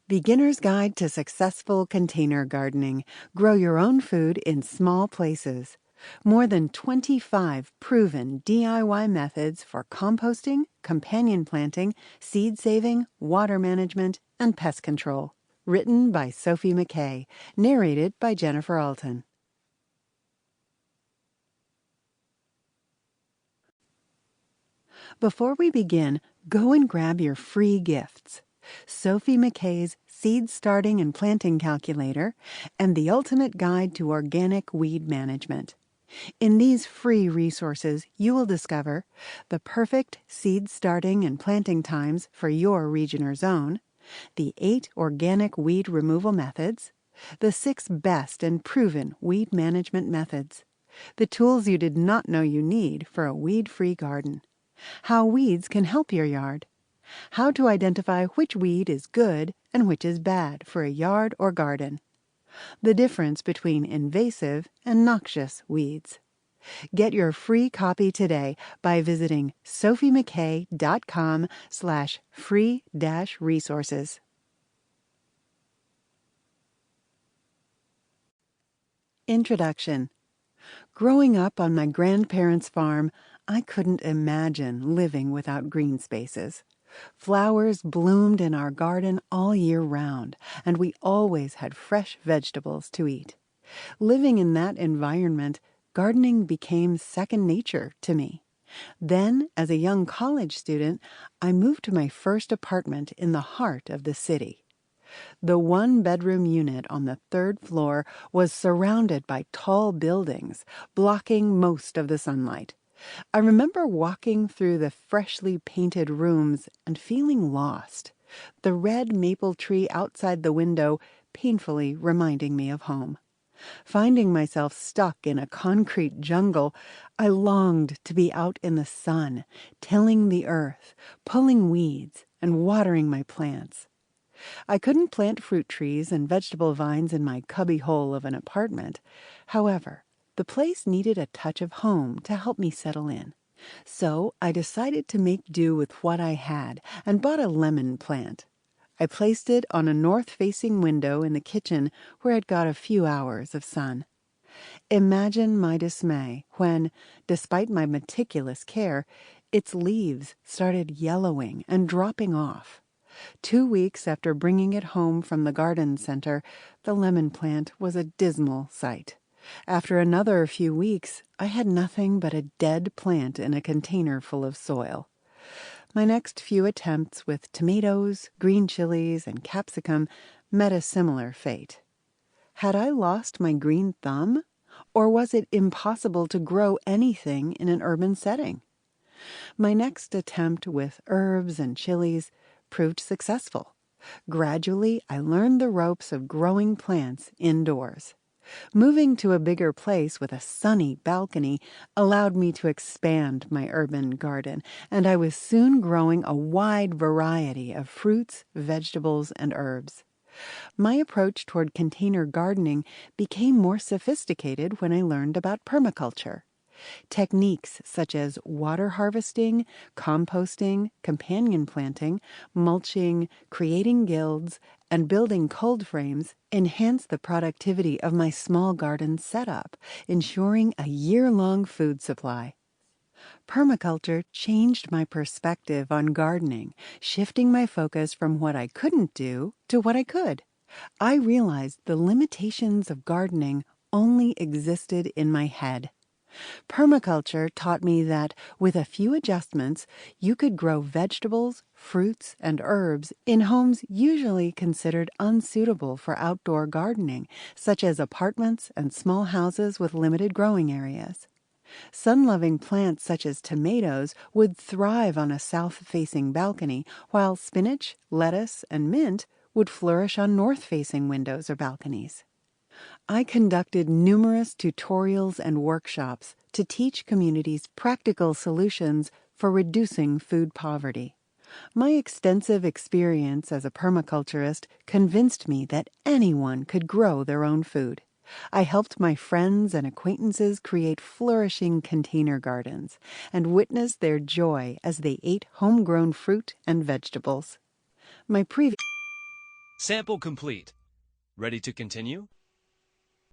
Beginner's Guide to Successful Container Gardening. Grow your own food in small places. More than 25 proven DIY methods for composting, companion planting, seed saving, water management, and pest control. Written by Sophie McKay. Narrated by Jennifer Allton. Before we begin, go and grab your free gifts. Sophie McKay's Seed Starting and Planting Calculator and the Ultimate Guide to Organic Weed Management. In these free resources, you will discover the perfect seed starting and planting times for your region or zone, the 8 organic weed removal methods, the 6 best and proven weed management methods, the tools you did not know you need for a weed-free garden, how weeds can help your yard, how to identify which weed is good and which is bad for a yard or garden, the difference between invasive and noxious weeds. Get your free copy today by visiting sophiemckay.com/free-resources. Introduction. Growing up on my grandparents' farm, I couldn't imagine living without green spaces. Flowers bloomed in our garden all year round, and we always had fresh vegetables to eat. Living in that environment, gardening became second nature to me. Then, as a young college student, I moved to my first apartment in the heart of the city. The one-bedroom unit on the 3rd floor was surrounded by tall buildings, blocking most of the sunlight. I remember walking through the freshly painted rooms and feeling lost, the red maple tree outside the window painfully reminding me of home. Finding myself stuck in a concrete jungle, I longed to be out in the sun, tilling the earth, pulling weeds, and watering my plants. I couldn't plant fruit trees and vegetable vines in my cubbyhole of an apartment. However, the place needed a touch of home to help me settle in. So I decided to make do with what I had and bought a lemon plant. I placed it on a north-facing window in the kitchen where it got a few hours of sun. Imagine my dismay when, despite my meticulous care, its leaves started yellowing and dropping off. 2 weeks after bringing it home from the garden center, the lemon plant was a dismal sight. After another few weeks, I had nothing but a dead plant in a container full of soil. My next few attempts with tomatoes, green chilies, and capsicum met a similar fate. Had I lost my green thumb? Or was it impossible to grow anything in an urban setting? My next attempt with herbs and chilies proved successful. Gradually, I learned the ropes of growing plants indoors. Moving to a bigger place with a sunny balcony allowed me to expand my urban garden, and I was soon growing a wide variety of fruits, vegetables, and herbs. My approach toward container gardening became more sophisticated when I learned about permaculture. Techniques such as water harvesting, composting, companion planting, mulching, creating guilds, and building cold frames enhance the productivity of my small garden setup, ensuring a year-long food supply. Permaculture changed my perspective on gardening, shifting my focus from what I couldn't do to what I could. I realized the limitations of gardening only existed in my head. Permaculture taught me that, with a few adjustments, you could grow vegetables, fruits, and herbs in homes usually considered unsuitable for outdoor gardening, such as apartments and small houses with limited growing areas. Sun-loving plants such as tomatoes would thrive on a south-facing balcony, while spinach, lettuce, and mint would flourish on north-facing windows or balconies. I conducted numerous tutorials and workshops to teach communities practical solutions for reducing food poverty. My extensive experience as a permaculturist convinced me that anyone could grow their own food. I helped my friends and acquaintances create flourishing container gardens and witnessed their joy as they ate homegrown fruit and vegetables. My previous Sample complete. Ready to continue?